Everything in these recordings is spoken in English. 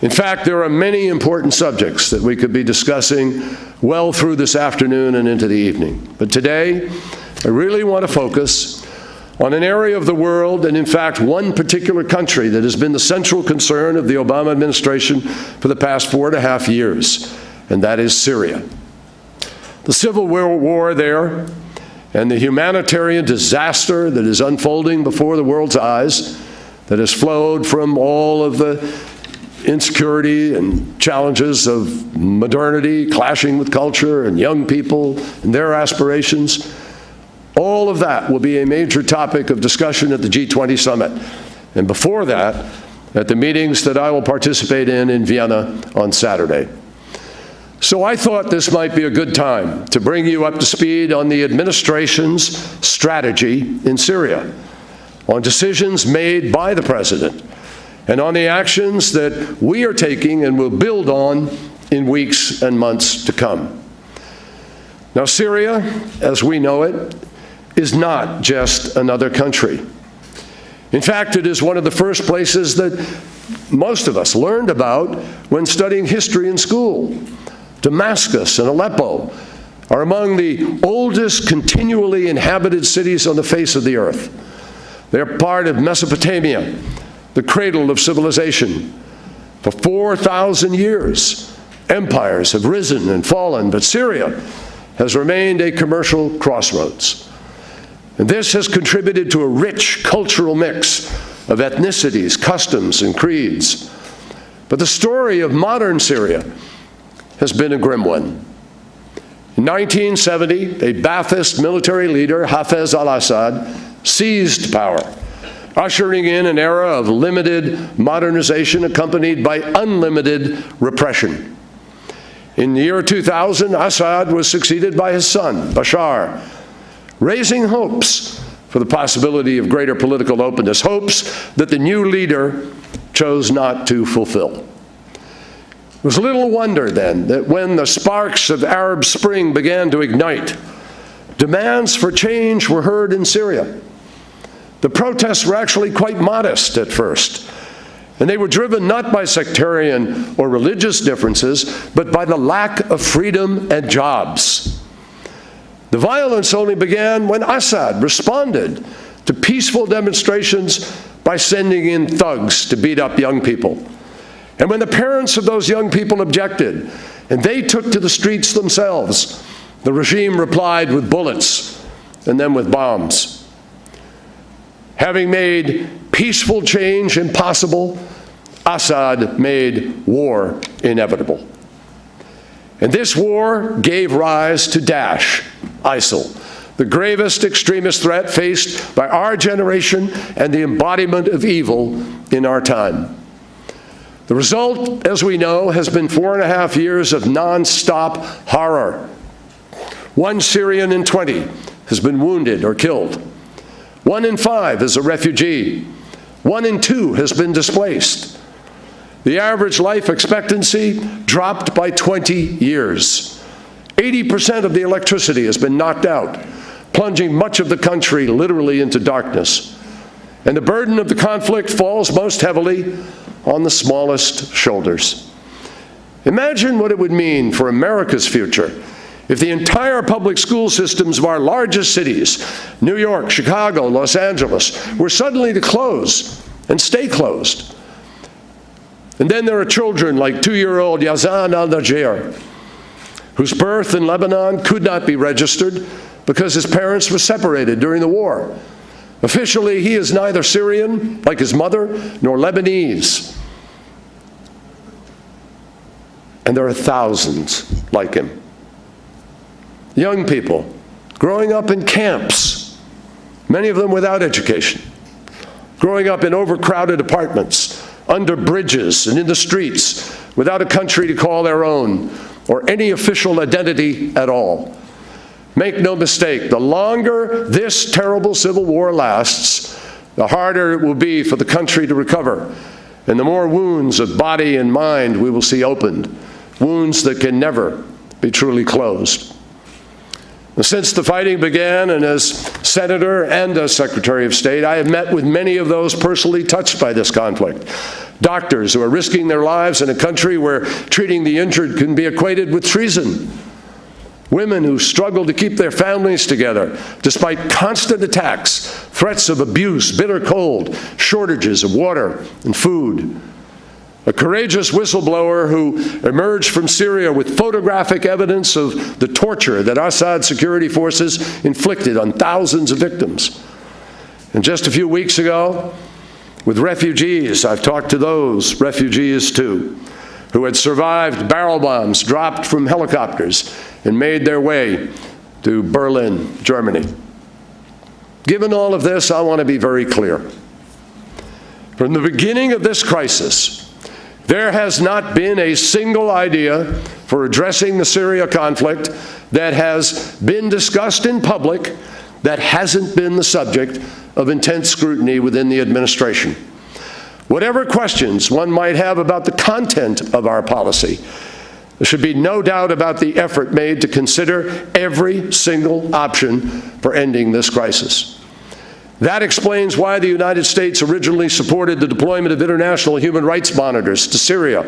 In fact, there are many important subjects that we could be discussing well through this afternoon and into the evening. But today, I really want to focus on an area of the world, and in fact, one particular country that has been the central concern of the Obama administration for the past 4.5 years, and that is Syria. The civil war there and the humanitarian disaster that is unfolding before the world's eyes, that has flowed from all of the insecurity and challenges of modernity, clashing with culture and young people and their aspirations. All of that will be a major topic of discussion at the G20 summit. And before that, at the meetings that I will participate in Vienna on Saturday. So I thought this might be a good time to bring you up to speed on the administration's strategy in Syria, on decisions made by the president, and on the actions that we are taking and will build on in weeks and months to come. Now, Syria, as we know it, is not just another country. In fact, it is one of the first places that most of us learned about when studying history in school. Damascus and Aleppo are among the oldest continually inhabited cities on the face of the earth. They're part of Mesopotamia, the cradle of civilization. For 4,000 years, empires have risen and fallen, but Syria has remained a commercial crossroads. And this has contributed to a rich cultural mix of ethnicities, customs, and creeds. But the story of modern Syria has been a grim one. In 1970, a Ba'athist military leader, Hafez al-Assad, seized power, ushering in an era of limited modernization accompanied by unlimited repression. In the year 2000, Assad was succeeded by his son, Bashar, raising hopes for the possibility of greater political openness, hopes that the new leader chose not to fulfill. It was little wonder then that when the sparks of Arab Spring began to ignite, demands for change were heard in Syria. The protests were actually quite modest at first, and they were driven not by sectarian or religious differences, but by the lack of freedom and jobs. The violence only began when Assad responded to peaceful demonstrations by sending in thugs to beat up young people. And when the parents of those young people objected, and they took to the streets themselves, the regime replied with bullets and then with bombs. Having made peaceful change impossible, Assad made war inevitable. And this war gave rise to Daesh, ISIL, the gravest extremist threat faced by our generation and the embodiment of evil in our time. The result, as we know, has been 4.5 years of non-stop horror. 1 Syrian in 20 has been wounded or killed. 1 in 5 is a refugee. 1 in 2 has been displaced. The average life expectancy dropped by 20 years. 80% of the electricity has been knocked out, plunging much of the country literally into darkness. And the burden of the conflict falls most heavily on the smallest shoulders. Imagine what it would mean for America's future if the entire public school systems of our largest cities, New York, Chicago, Los Angeles, were suddenly to close and stay closed. And then there are children like 2-year-old Yazan al-Najjar, whose birth in Lebanon could not be registered because his parents were separated during the war. Officially, he is neither Syrian, like his mother, nor Lebanese. And there are thousands like him. Young people growing up in camps, many of them without education, growing up in overcrowded apartments, under bridges and in the streets, without a country to call their own, or any official identity at all. Make no mistake, the longer this terrible civil war lasts, the harder it will be for the country to recover, and the more wounds of body and mind we will see opened, wounds that can never be truly closed. Since the fighting began, and as Senator and as Secretary of State, I have met with many of those personally touched by this conflict. Doctors who are risking their lives in a country where treating the injured can be equated with treason. Women who struggle to keep their families together despite constant attacks, threats of abuse, bitter cold, shortages of water and food. A courageous whistleblower who emerged from Syria with photographic evidence of the torture that Assad security forces inflicted on thousands of victims. And just a few weeks ago, with refugees, I've talked to those refugees too, who had survived barrel bombs dropped from helicopters and made their way to Berlin, Germany. Given all of this, I want to be very clear. From the beginning of this crisis, there has not been a single idea for addressing the Syria conflict that has been discussed in public that hasn't been the subject of intense scrutiny within the administration. Whatever questions one might have about the content of our policy, there should be no doubt about the effort made to consider every single option for ending this crisis. That explains why the United States originally supported the deployment of international human rights monitors to Syria,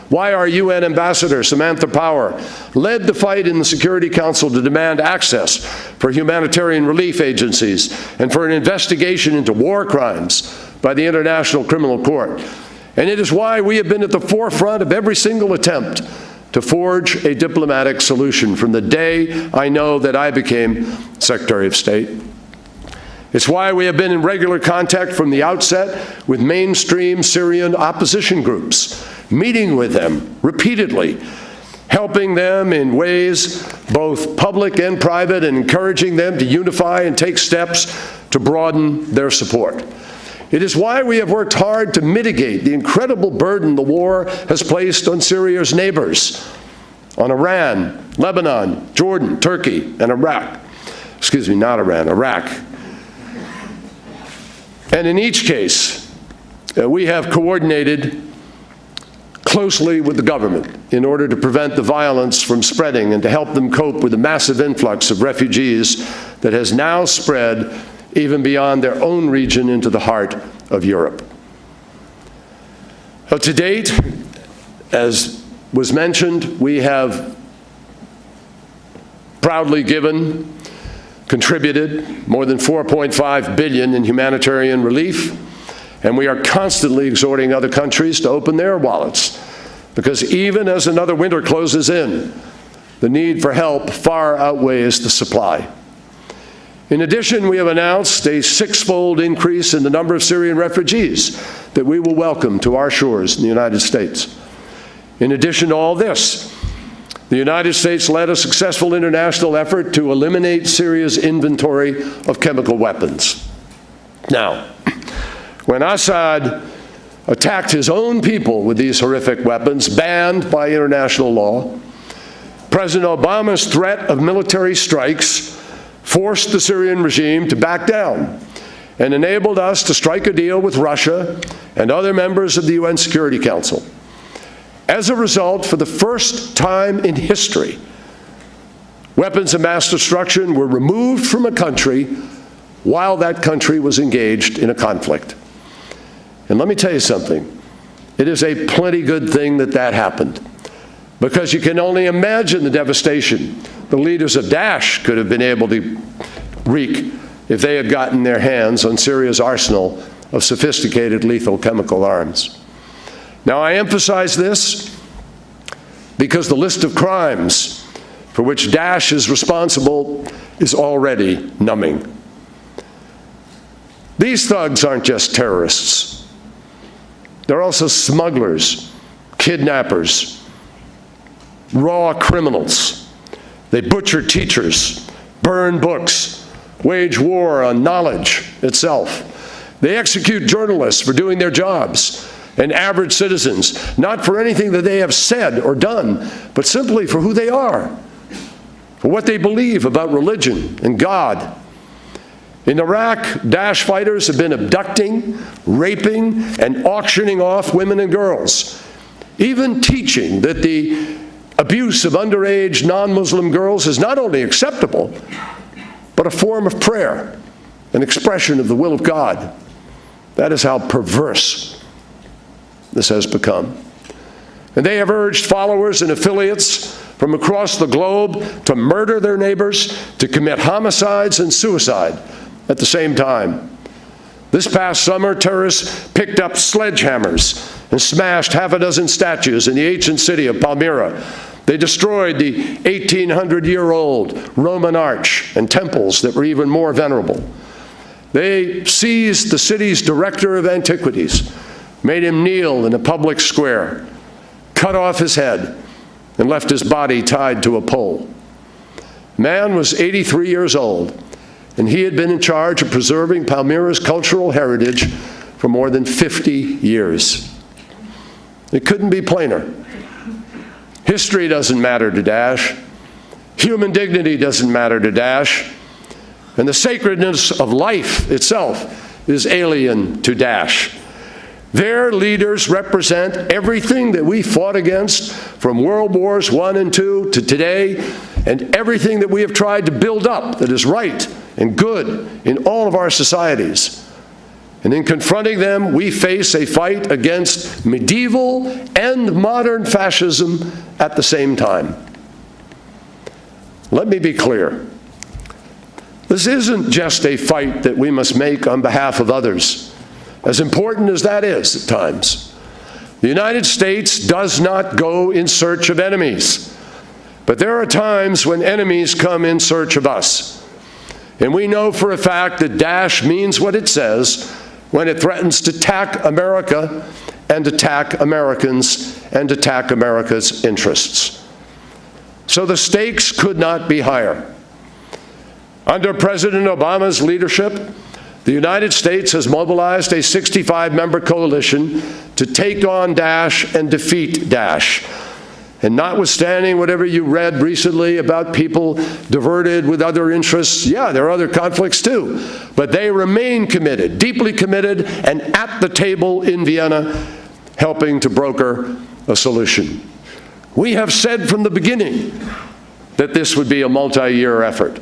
why our UN ambassador, Samantha Power, led the fight in the Security Council to demand access for humanitarian relief agencies and for an investigation into war crimes by the International Criminal Court. And it is why we have been at the forefront of every single attempt to forge a diplomatic solution from the day I know that I became Secretary of State. It's why we have been in regular contact from the outset with mainstream Syrian opposition groups, meeting with them repeatedly, helping them in ways both public and private, and encouraging them to unify and take steps to broaden their support. It is why we have worked hard to mitigate the incredible burden the war has placed on Syria's neighbors, on Iran, Lebanon, Jordan, Turkey, and Iraq. Excuse me, not Iran, Iraq. And in each case, we have coordinated closely with the government in order to prevent the violence from spreading and to help them cope with the massive influx of refugees that has now spread even beyond their own region into the heart of Europe. To date, as was mentioned, we have proudly contributed more than $4.5 billion in humanitarian relief, and we are constantly exhorting other countries to open their wallets, because even as another winter closes in, the need for help far outweighs the supply. In addition, we have announced a six-fold increase in the number of Syrian refugees that we will welcome to our shores in the United States. In addition to all this, the United States led a successful international effort to eliminate Syria's inventory of chemical weapons. Now, when Assad attacked his own people with these horrific weapons, banned by international law, President Obama's threat of military strikes forced the Syrian regime to back down and enabled us to strike a deal with Russia and other members of the UN Security Council. As a result, for the first time in history, weapons of mass destruction were removed from a country while that country was engaged in a conflict. And let me tell you something, it is a plenty good thing that that happened, because you can only imagine the devastation the leaders of Daesh could have been able to wreak if they had gotten their hands on Syria's arsenal of sophisticated lethal chemical arms. Now, I emphasize this because the list of crimes for which Daesh is responsible is already numbing. These thugs aren't just terrorists. They're also smugglers, kidnappers, raw criminals. They butcher teachers, burn books, wage war on knowledge itself. They execute journalists for doing their jobs, and average citizens, not for anything that they have said or done, but simply for who they are, for what they believe about religion and God. In Iraq, Daesh fighters have been abducting, raping, and auctioning off women and girls, even teaching that the abuse of underage non-Muslim girls is not only acceptable, but a form of prayer, an expression of the will of God. That is how perverse this has become. And they have urged followers and affiliates from across the globe to murder their neighbors, to commit homicides and suicide at the same time. This past summer, terrorists picked up sledgehammers and smashed half a dozen statues in the ancient city of Palmyra. They destroyed the 1,800-year-old Roman arch and temples that were even more venerable. They seized the city's director of antiquities, made him kneel in a public square, cut off his head, and left his body tied to a pole. Man was 83 years old, and he had been in charge of preserving Palmyra's cultural heritage for more than 50 years. It couldn't be plainer. History doesn't matter to Daesh. Human dignity doesn't matter to Daesh. And the sacredness of life itself is alien to Daesh. Their leaders represent everything that we fought against from World Wars I and II to today, and everything that we have tried to build up that is right and good in all of our societies. And in confronting them, we face a fight against medieval and modern fascism at the same time. Let me be clear. This isn't just a fight that we must make on behalf of others, as important as that is at times. The United States does not go in search of enemies, but there are times when enemies come in search of us. And we know for a fact that Daesh means what it says when it threatens to attack America and attack Americans and attack America's interests. So the stakes could not be higher. Under President Obama's leadership, the United States has mobilized a 65-member coalition to take on Daesh and defeat Daesh. And notwithstanding whatever you read recently about people diverted with other interests, yeah, there are other conflicts too, but they remain committed, deeply committed, and at the table in Vienna, helping to broker a solution. We have said from the beginning that this would be a multi-year effort.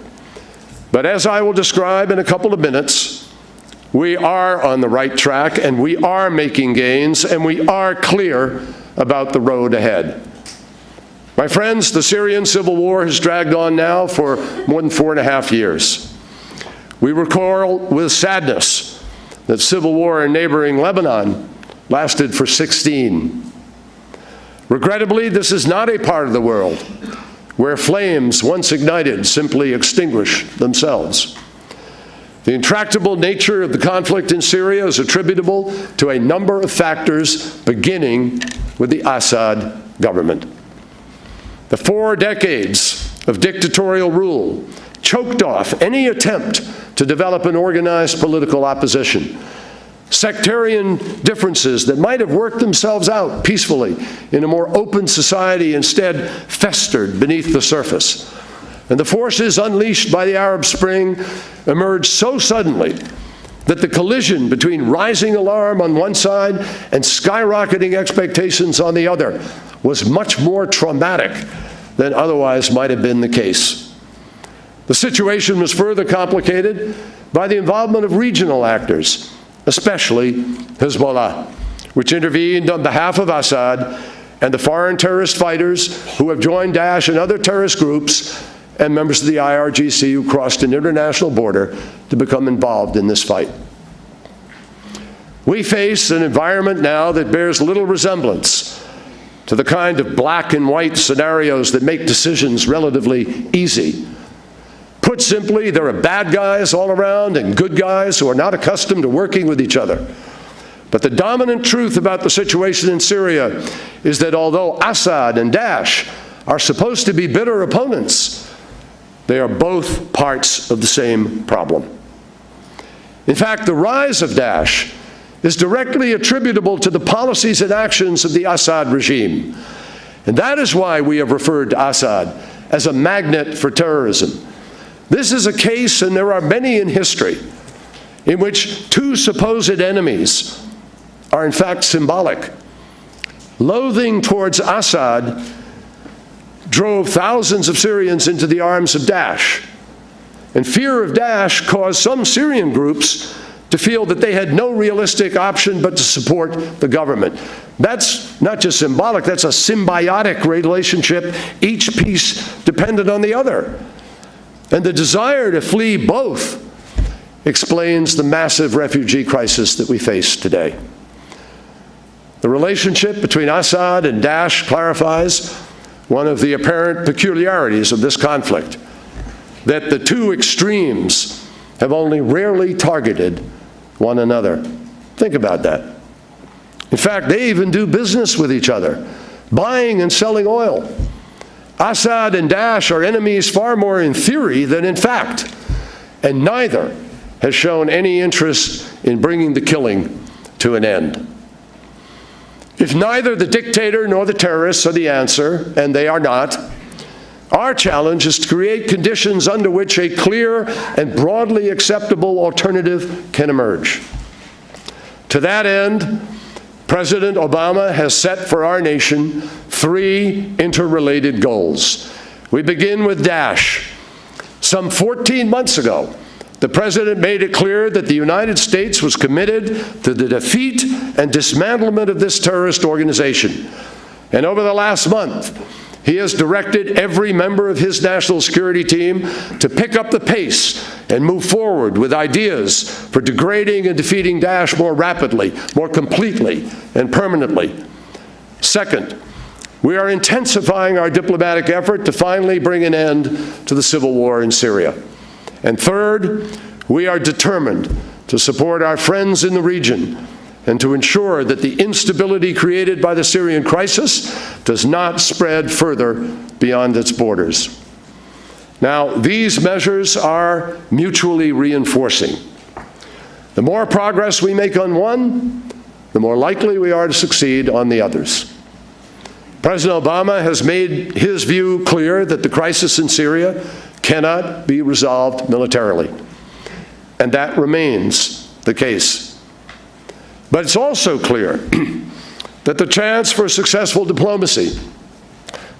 But as I will describe in a couple of minutes, we are on the right track, and we are making gains, and we are clear about the road ahead. My friends, the Syrian civil war has dragged on now for more than 4.5 years. We recall with sadness that civil war in neighboring Lebanon lasted for 16. Regrettably, this is not a part of the world where flames once ignited simply extinguish themselves. The intractable nature of the conflict in Syria is attributable to a number of factors, beginning with the Assad government. The 4 decades of dictatorial rule choked off any attempt to develop an organized political opposition. Sectarian differences that might have worked themselves out peacefully in a more open society instead festered beneath the surface. And the forces unleashed by the Arab Spring emerged so suddenly that the collision between rising alarm on one side and skyrocketing expectations on the other was much more traumatic than otherwise might have been the case. The situation was further complicated by the involvement of regional actors, especially Hezbollah, which intervened on behalf of Assad and the foreign terrorist fighters who have joined Daesh and other terrorist groups, and members of the IRGC who crossed an international border to become involved in this fight. We face an environment now that bears little resemblance to the kind of black and white scenarios that make decisions relatively easy. Put simply, there are bad guys all around and good guys who are not accustomed to working with each other. But the dominant truth about the situation in Syria is that although Assad and Daesh are supposed to be bitter opponents, they are both parts of the same problem. In fact, the rise of Daesh is directly attributable to the policies and actions of the Assad regime. And that is why we have referred to Assad as a magnet for terrorism. This is a case, and there are many in history, in which two supposed enemies are in fact symbolic. Loathing towards Assad drove thousands of Syrians into the arms of Daesh. And fear of Daesh caused some Syrian groups to feel that they had no realistic option but to support the government. That's not just symbolic, that's a symbiotic relationship, each piece dependent on the other. And the desire to flee both explains the massive refugee crisis that we face today. The relationship between Assad and Daesh clarifies one of the apparent peculiarities of this conflict, that the two extremes have only rarely targeted one another. Think about that. In fact, they even do business with each other, buying and selling oil. Assad and Daesh are enemies far more in theory than in fact, and neither has shown any interest in bringing the killing to an end. If neither the dictator nor the terrorists are the answer, and they are not, our challenge is to create conditions under which a clear and broadly acceptable alternative can emerge. To that end, President Obama has set for our nation 3 interrelated goals. We begin with Daesh. Some 14 months ago, the President made it clear that the United States was committed to the defeat and dismantlement of this terrorist organization. And over the last month, he has directed every member of his national security team to pick up the pace and move forward with ideas for degrading and defeating Daesh more rapidly, more completely, and permanently. Second, we are intensifying our diplomatic effort to finally bring an end to the civil war in Syria. And third, we are determined to support our friends in the region and to ensure that the instability created by the Syrian crisis does not spread further beyond its borders. Now, these measures are mutually reinforcing. The more progress we make on one, the more likely we are to succeed on the others. President Obama has made his view clear that the crisis in Syria cannot be resolved militarily, and that remains the case. But it's also clear that the chance for successful diplomacy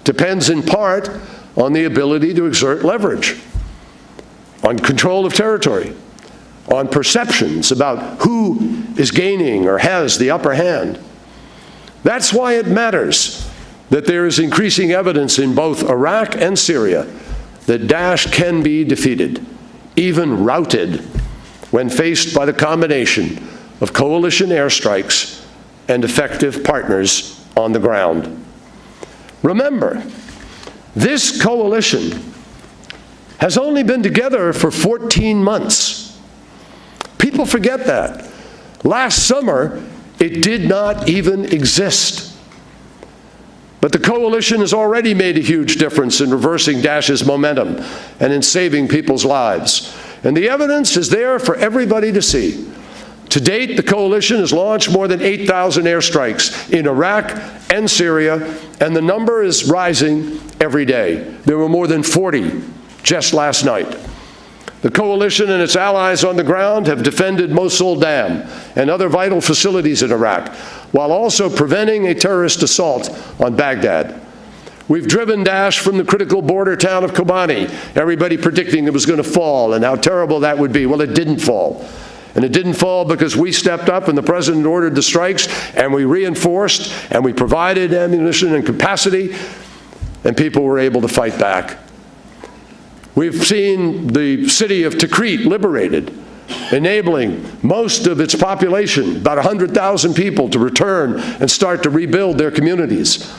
depends in part on the ability to exert leverage, on control of territory, on perceptions about who is gaining or has the upper hand. That's why it matters that there is increasing evidence in both Iraq and Syria that Daesh can be defeated, even routed, when faced by the combination of coalition airstrikes and effective partners on the ground. Remember, this coalition has only been together for 14 months. People forget that. Last summer, it did not even exist. But the coalition has already made a huge difference in reversing Daesh's momentum and in saving people's lives. And the evidence is there for everybody to see. To date, the coalition has launched more than 8,000 airstrikes in Iraq and Syria, and the number is rising every day. There were more than 40 just last night. The coalition and its allies on the ground have defended Mosul Dam and other vital facilities in Iraq, while also preventing a terrorist assault on Baghdad. We've driven Daesh from the critical border town of Kobani, everybody predicting it was going to fall and how terrible that would be. Well, it didn't fall. And it didn't fall because we stepped up and the President ordered the strikes, and we reinforced and we provided ammunition and capacity, and people were able to fight back. We've seen the city of Tikrit liberated, enabling most of its population, about 100,000 people, to return and start to rebuild their communities.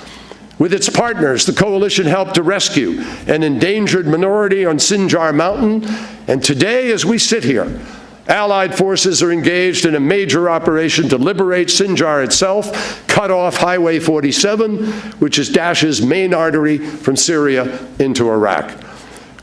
With its partners, the coalition helped to rescue an endangered minority on Sinjar Mountain, and today, as we sit here, Allied forces are engaged in a major operation to liberate Sinjar itself, cut off Highway 47, which is Daesh's main artery from Syria into Iraq.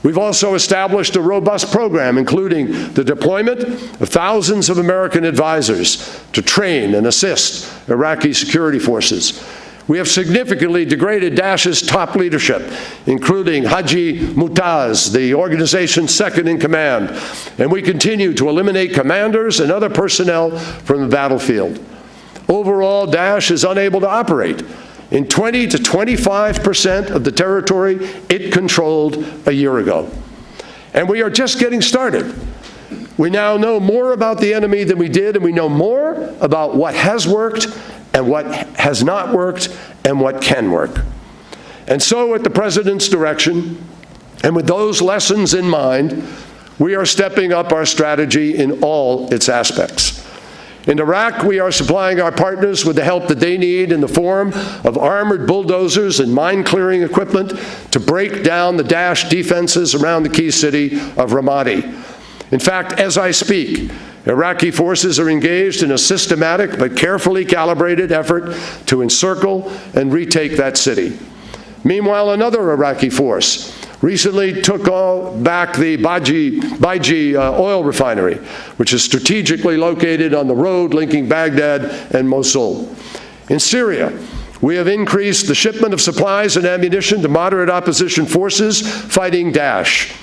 We've also established a robust program, including the deployment of thousands of American advisors to train and assist Iraqi security forces. We have significantly degraded Daesh's top leadership, including Haji Mutaz, the organization's second in command, and we continue to eliminate commanders and other personnel from the battlefield. Overall, Daesh is unable to operate in 20 to 25% of the territory it controlled a year ago. And we are just getting started. We now know more about the enemy than we did, and we know more about what has worked and what has not worked and what can work. And so, at the President's direction, and with those lessons in mind, we are stepping up our strategy in all its aspects. In Iraq, we are supplying our partners with the help that they need in the form of armored bulldozers and mine-clearing equipment to break down the Daesh defenses around the key city of Ramadi. In fact, as I speak, Iraqi forces are engaged in a systematic but carefully calibrated effort to encircle and retake that city. Meanwhile, another Iraqi force recently took back the Baiji oil refinery, which is strategically located on the road linking Baghdad and Mosul. In Syria, we have increased the shipment of supplies and ammunition to moderate opposition forces fighting Daesh.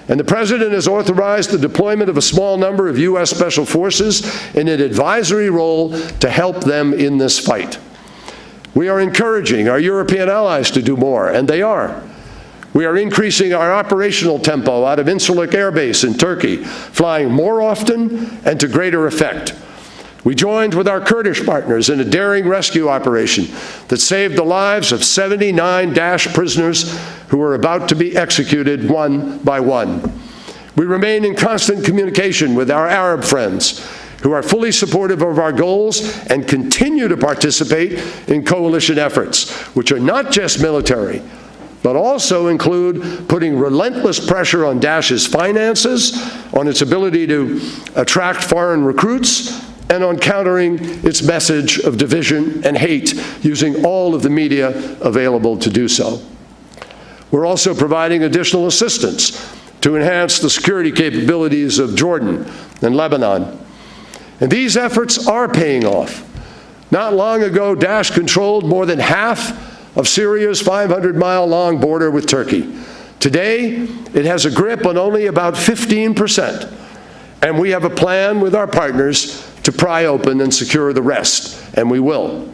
And the President has authorized the deployment of a small number of U.S. Special Forces in an advisory role to help them in this fight. We are encouraging our European allies to do more, and they are. We are increasing our operational tempo out of Incirlik Air Base in Turkey, flying more often and to greater effect. We joined with our Kurdish partners in a daring rescue operation that saved the lives of 79 Daesh prisoners who were about to be executed one by one. We remain in constant communication with our Arab friends, who are fully supportive of our goals and continue to participate in coalition efforts, which are not just military, but also include putting relentless pressure on Daesh's finances, on its ability to attract foreign recruits, and on countering its message of division and hate using all of the media available to do so. We're also providing additional assistance to enhance the security capabilities of Jordan and Lebanon. And these efforts are paying off. Not long ago, Daesh controlled more than half of Syria's 500-mile-long border with Turkey. Today, it has a grip on only about 15%, and we have a plan with our partners to pry open and secure the rest, and we will.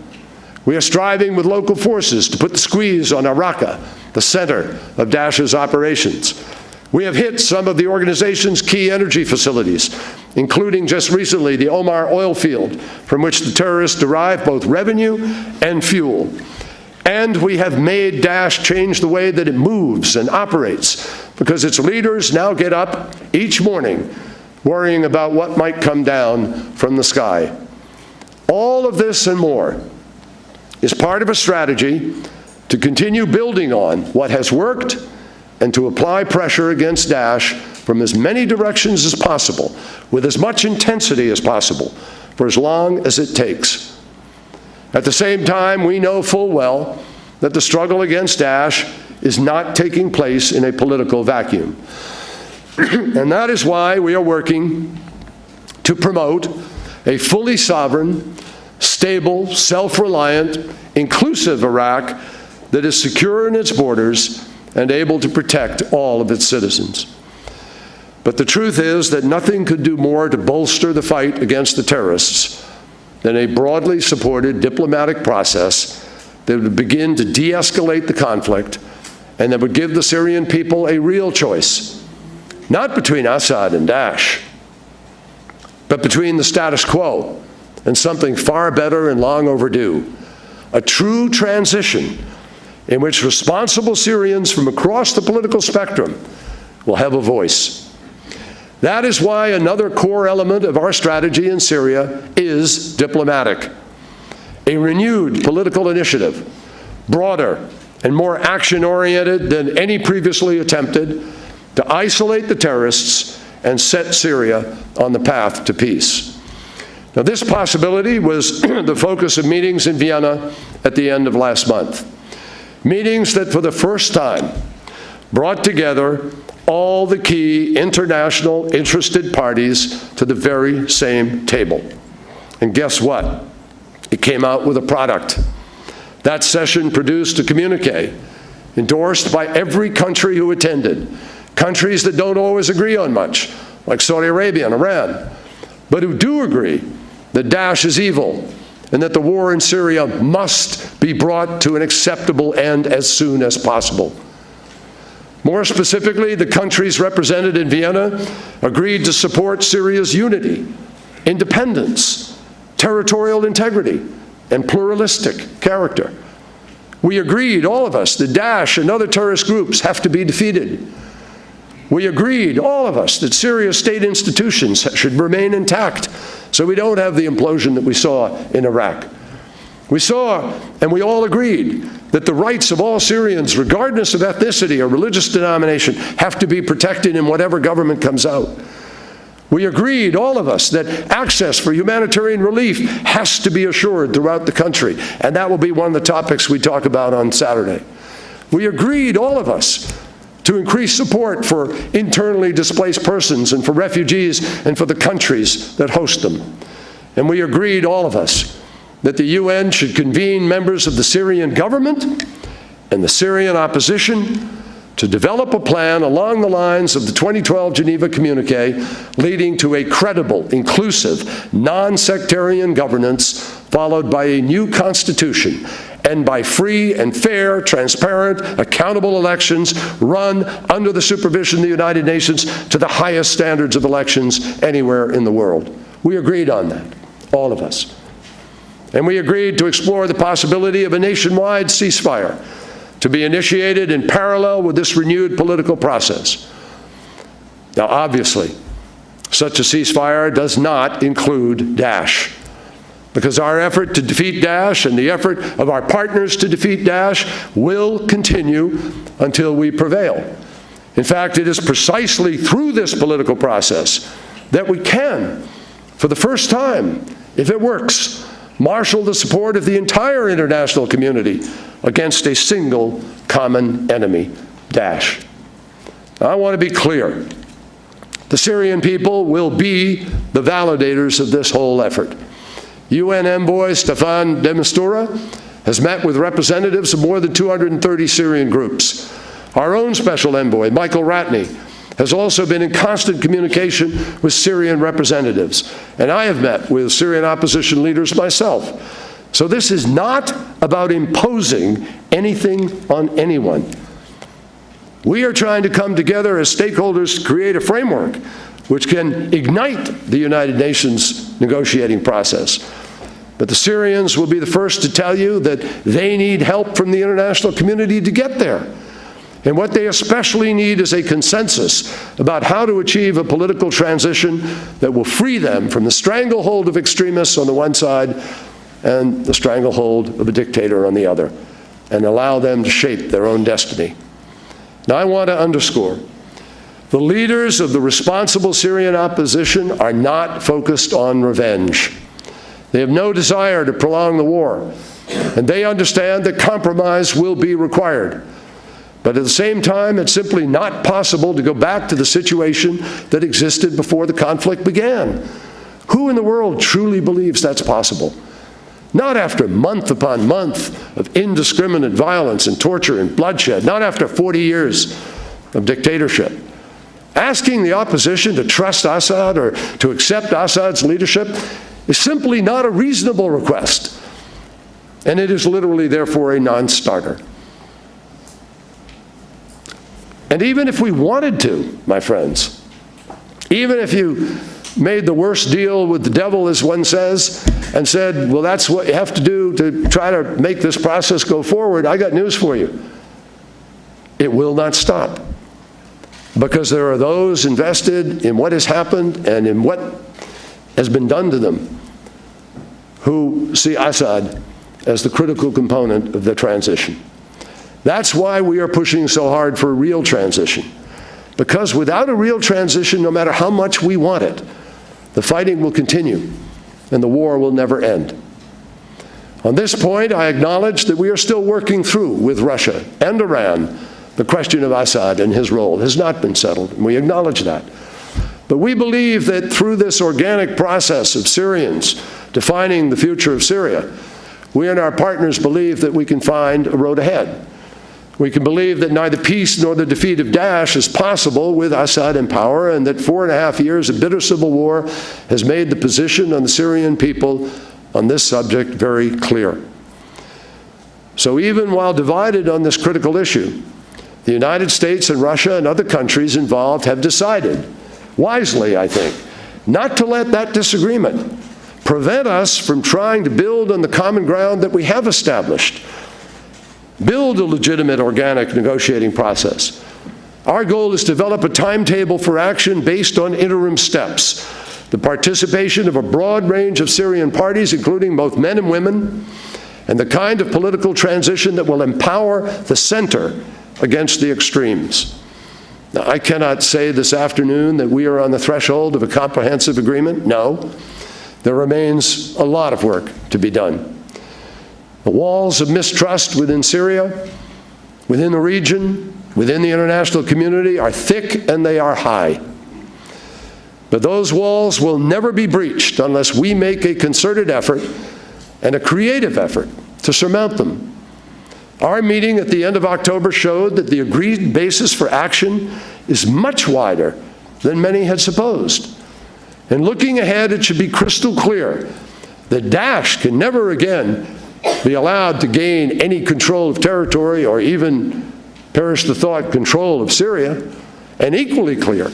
We are striving with local forces to put the squeeze on Raqqa, the center of Daesh's operations. We have hit some of the organization's key energy facilities, including just recently the Omar oil field, from which the terrorists derive both revenue and fuel. And we have made Daesh change the way that it moves and operates, because its leaders now get up each morning worrying about what might come down from the sky. All of this and more is part of a strategy to continue building on what has worked and to apply pressure against Daesh from as many directions as possible, with as much intensity as possible, for as long as it takes. At the same time, we know full well that the struggle against Daesh is not taking place in a political vacuum. And that is why we are working to promote a fully sovereign, stable, self-reliant, inclusive Iraq that is secure in its borders and able to protect all of its citizens. But the truth is that nothing could do more to bolster the fight against the terrorists than a broadly supported diplomatic process that would begin to de-escalate the conflict and that would give the Syrian people a real choice, not between Assad and Daesh, but between the status quo and something far better and long overdue, a true transition in which responsible Syrians from across the political spectrum will have a voice. That is why another core element of our strategy in Syria is diplomatic. A renewed political initiative, broader and more action-oriented than any previously attempted, to isolate the terrorists and set Syria on the path to peace. Now, this possibility was the focus of meetings in Vienna at the end of last month. Meetings that, for the first time, brought together all the key international interested parties to the very same table. And guess what? It came out with a product. That session produced a communiqué endorsed by every country who attended, countries that don't always agree on much, like Saudi Arabia and Iran, but who do agree that Daesh is evil and that the war in Syria must be brought to an acceptable end as soon as possible. More specifically, the countries represented in Vienna agreed to support Syria's unity, independence, territorial integrity, and pluralistic character. We agreed, all of us, that Daesh and other terrorist groups have to be defeated. We agreed, all of us, that Syria's state institutions should remain intact so we don't have the implosion that we saw in Iraq. We saw, and we all agreed, that the rights of all Syrians, regardless of ethnicity or religious denomination, have to be protected in whatever government comes out. We agreed, all of us, that access for humanitarian relief has to be assured throughout the country, and that will be one of the topics we talk about on Saturday. We agreed, all of us, to increase support for internally displaced persons and for refugees and for the countries that host them. And we agreed, all of us, that the UN should convene members of the Syrian government and the Syrian opposition to develop a plan along the lines of the 2012 Geneva Communique, leading to a credible, inclusive, non-sectarian governance, followed by a new constitution, and by free and fair, transparent, accountable elections run under the supervision of the United Nations to the highest standards of elections anywhere in the world. We agreed on that, all of us. And we agreed to explore the possibility of a nationwide ceasefire to be initiated in parallel with this renewed political process. Now, obviously, such a ceasefire does not include Daesh, because our effort to defeat Daesh and the effort of our partners to defeat Daesh will continue until we prevail. In fact, it is precisely through this political process that we can, for the first time, if it works, marshal the support of the entire international community against a single common enemy, Daesh. Now, I want to be clear. The Syrian people will be the validators of this whole effort. UN envoy Staffan de Mistura has met with representatives of more than 230 Syrian groups. Our own special envoy, Michael Ratney, has also been in constant communication with Syrian representatives, and I have met with Syrian opposition leaders myself. So this is not about imposing anything on anyone. We are trying to come together as stakeholders to create a framework which can ignite the United Nations negotiating process. But the Syrians will be the first to tell you that they need help from the international community to get there. And what they especially need is a consensus about how to achieve a political transition that will free them from the stranglehold of extremists on the one side and the stranglehold of a dictator on the other, and allow them to shape their own destiny. Now, I want to underscore, the leaders of the responsible Syrian opposition are not focused on revenge. They have no desire to prolong the war, and they understand that compromise will be required. But at the same time, it's simply not possible to go back to the situation that existed before the conflict began. Who in the world truly believes that's possible? Not after month upon month of indiscriminate violence and torture and bloodshed, not after 40 years of dictatorship. Asking the opposition to trust Assad or to accept Assad's leadership is simply not a reasonable request, and it is literally, therefore, a non-starter. And even if we wanted to, my friends, even if you made the worst deal with the devil, as one says, and said, well, that's what you have to do to try to make this process go forward, I got news for you. It will not stop. Because there are those invested in what has happened and in what has been done to them who see Assad as the critical component of the transition. That's why we are pushing so hard for a real transition. Because without a real transition, no matter how much we want it, the fighting will continue and the war will never end. On this point, I acknowledge that we are still working through with Russia and Iran the question of Assad and his role. It has not been settled, and we acknowledge that. But we believe that through this organic process of Syrians defining the future of Syria, we and our partners believe that we can find a road ahead. We can believe that neither peace nor the defeat of Daesh is possible with Assad in power, and that 4.5 years of bitter civil war has made the position of the Syrian people on this subject very clear. So even while divided on this critical issue, the United States and Russia and other countries involved have decided, wisely I think, not to let that disagreement prevent us from trying to build on the common ground that we have established, build a legitimate organic negotiating process. Our goal is to develop a timetable for action based on interim steps, the participation of a broad range of Syrian parties, including both men and women, and the kind of political transition that will empower the center against the extremes. Now, I cannot say this afternoon that we are on the threshold of a comprehensive agreement. No. There remains a lot of work to be done. The walls of mistrust within Syria, within the region, within the international community are thick and they are high. But those walls will never be breached unless we make a concerted effort and a creative effort to surmount them. Our meeting at the end of October showed that the agreed basis for action is much wider than many had supposed. And looking ahead, it should be crystal clear that Daesh can never again be allowed to gain any control of territory or even, perish the thought, control of Syria, and equally clear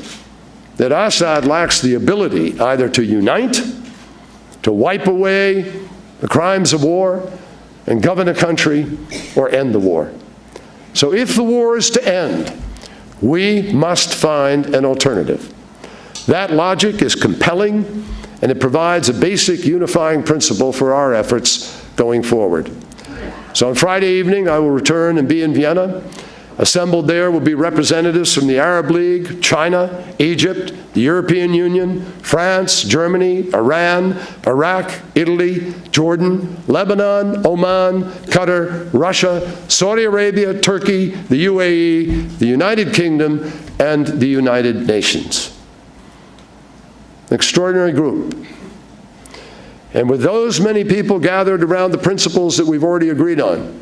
that Assad lacks the ability either to unite, to wipe away the crimes of war, and govern a country, or end the war. So if the war is to end, we must find an alternative. That logic is compelling, and it provides a basic unifying principle for our efforts going forward. So on Friday evening, I will return and be in Vienna. Assembled there will be representatives from the Arab League, China, Egypt, the European Union, France, Germany, Iran, Iraq, Italy, Jordan, Lebanon, Oman, Qatar, Russia, Saudi Arabia, Turkey, the UAE, the United Kingdom, and the United Nations. An extraordinary group. And with those many people gathered around the principles that we've already agreed on,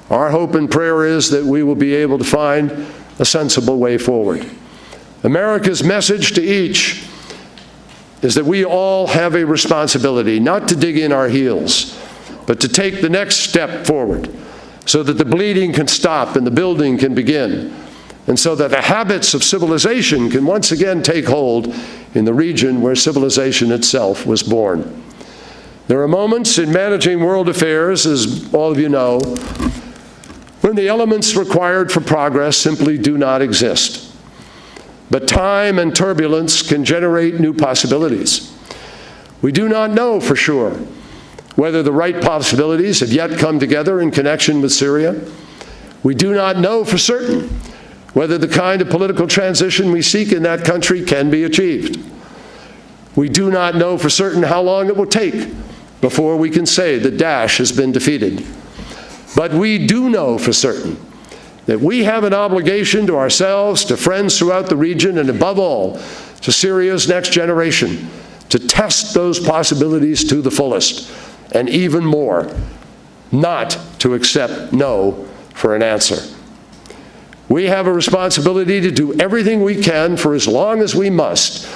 our hope and prayer is that we will be able to find a sensible way forward. America's message to each is that we all have a responsibility not to dig in our heels, but to take the next step forward so that the bleeding can stop and the building can begin, and so that the habits of civilization can once again take hold in the region where civilization itself was born. There are moments in managing world affairs, as all of you know, when the elements required for progress simply do not exist. But time and turbulence can generate new possibilities. We do not know for sure whether the right possibilities have yet come together in connection with Syria. We do not know for certain whether the kind of political transition we seek in that country can be achieved. We do not know for certain how long it will take before we can say that Daesh has been defeated. But we do know for certain that we have an obligation to ourselves, to friends throughout the region, and above all, to Syria's next generation, to test those possibilities to the fullest, and even more, not to accept no for an answer. We have a responsibility to do everything we can for as long as we must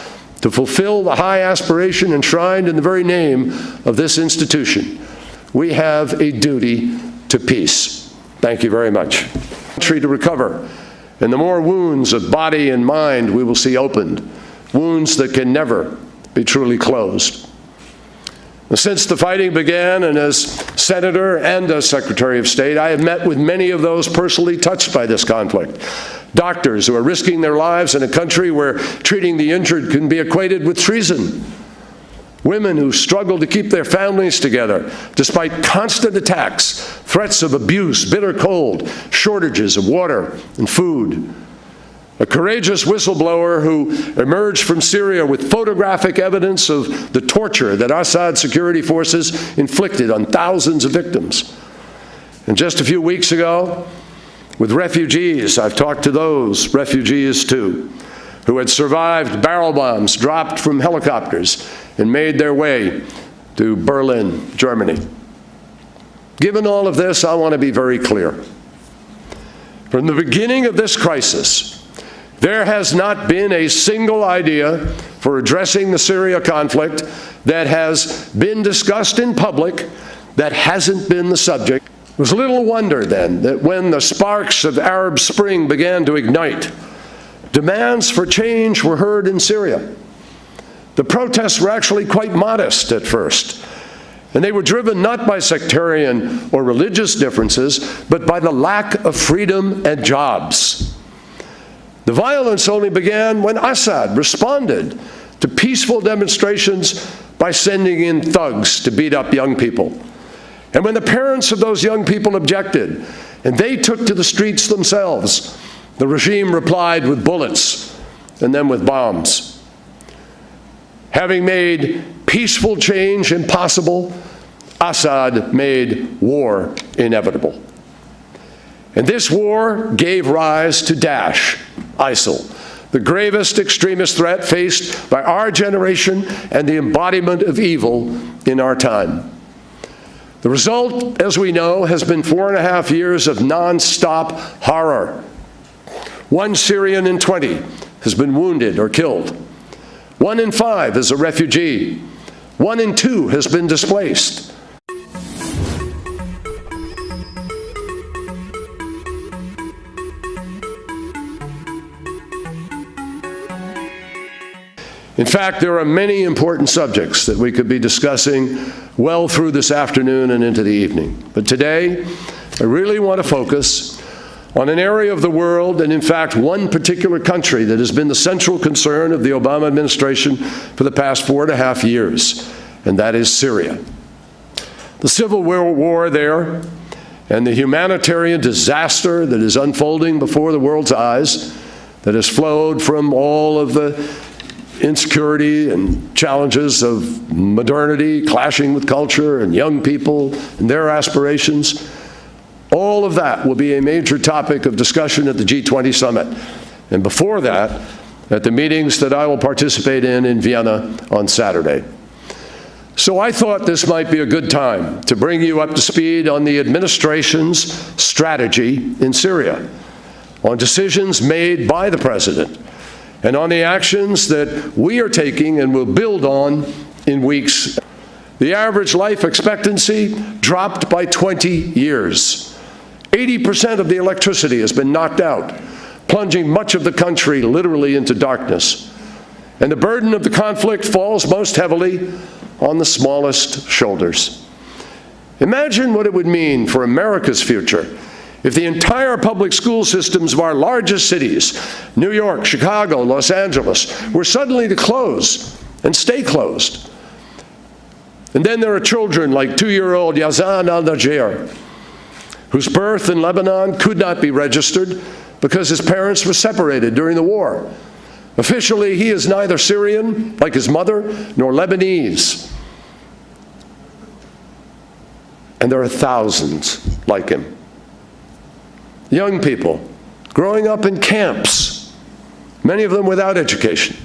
to fulfill the high aspiration enshrined in the very name of this institution. We have a duty to peace. Thank you very much. Country to recover, and the more wounds of body and mind we will see opened, wounds that can never be truly closed. Since the fighting began, and as Senator and as Secretary of State, I have met with many of those personally touched by this conflict. Doctors who are risking their lives in a country where treating the injured can be equated with treason. Women who struggle to keep their families together despite constant attacks, threats of abuse, bitter cold, shortages of water and food. A courageous whistleblower who emerged from Syria with photographic evidence of the torture that Assad security forces inflicted on thousands of victims. And just a few weeks ago, with refugees, I've talked to those refugees too, who had survived barrel bombs dropped from helicopters and made their way to Berlin, Germany. Given all of this, I want to be very clear. From the beginning of this crisis, there has not been a single idea for addressing the Syria conflict that has been discussed in public that hasn't been the subject. It was little wonder then that when the sparks of Arab Spring began to ignite, demands for change were heard in Syria. The protests were actually quite modest at first, and they were driven not by sectarian or religious differences, but by the lack of freedom and jobs. The violence only began when Assad responded to peaceful demonstrations by sending in thugs to beat up young people. And when the parents of those young people objected, and they took to the streets themselves, the regime replied with bullets and then with bombs. Having made peaceful change impossible, Assad made war inevitable. And this war gave rise to Daesh, ISIL, the gravest extremist threat faced by our generation and the embodiment of evil in our time. The result, as we know, has been 4.5 years of non-stop horror. 1 Syrian in 20 has been wounded or killed. 1 in 5 is a refugee. 1 in 2 has been displaced. In fact, there are many important subjects that we could be discussing well through this afternoon and into the evening. But today, I really want to focus on an area of the world, and in fact, one particular country that has been the central concern of the Obama administration for the past 4.5 years, and that is Syria. The civil war there and the humanitarian disaster that is unfolding before the world's eyes, that has flowed from all of the insecurity and challenges of modernity, clashing with culture and young people and their aspirations. All of that will be a major topic of discussion at the G20 summit. And before that, at the meetings that I will participate in Vienna on Saturday. So I thought this might be a good time to bring you up to speed on the administration's strategy in Syria, on decisions made by the President, and on the actions that we are taking and will build on in weeks. The average life expectancy dropped by 20 years. 80% of the electricity has been knocked out, plunging much of the country literally into darkness. And the burden of the conflict falls most heavily on the smallest shoulders. Imagine what it would mean for America's future if the entire public school systems of our largest cities, New York, Chicago, Los Angeles, were suddenly to close and stay closed. And then there are children like 2-year-old Yazan al-Najjar, whose birth in Lebanon could not be registered because his parents were separated during the war. Officially, he is neither Syrian, like his mother, nor Lebanese. And there are thousands like him. Young people growing up in camps, many of them without education,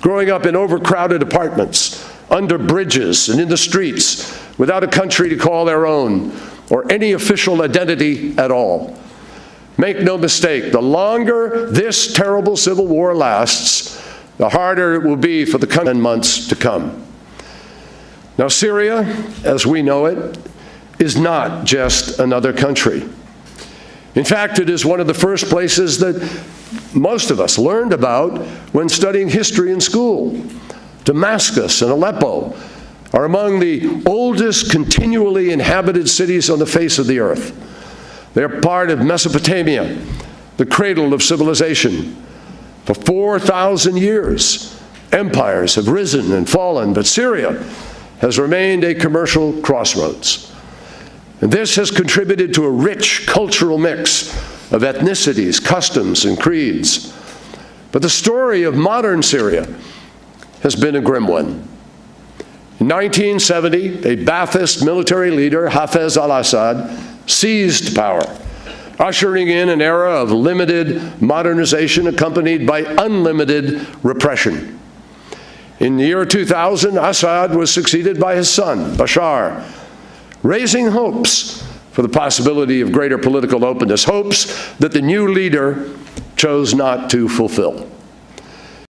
growing up in overcrowded apartments, under bridges and in the streets, without a country to call their own, or any official identity at all. Make no mistake, the longer this terrible civil war lasts, the harder it will be for the coming months to come. Now, Syria, as we know it, is not just another country. In fact, it is one of the first places that most of us learned about when studying history in school. Damascus and Aleppo are among the oldest continually inhabited cities on the face of the earth. They're part of Mesopotamia, the cradle of civilization. For 4,000 years, empires have risen and fallen, but Syria has remained a commercial crossroads. And this has contributed to a rich cultural mix of ethnicities, customs, and creeds. But the story of modern Syria has been a grim one. In 1970, a Ba'athist military leader, Hafez al-Assad, seized power, ushering in an era of limited modernization accompanied by unlimited repression. In the year 2000, Assad was succeeded by his son, Bashar, raising hopes for the possibility of greater political openness, hopes that the new leader chose not to fulfill.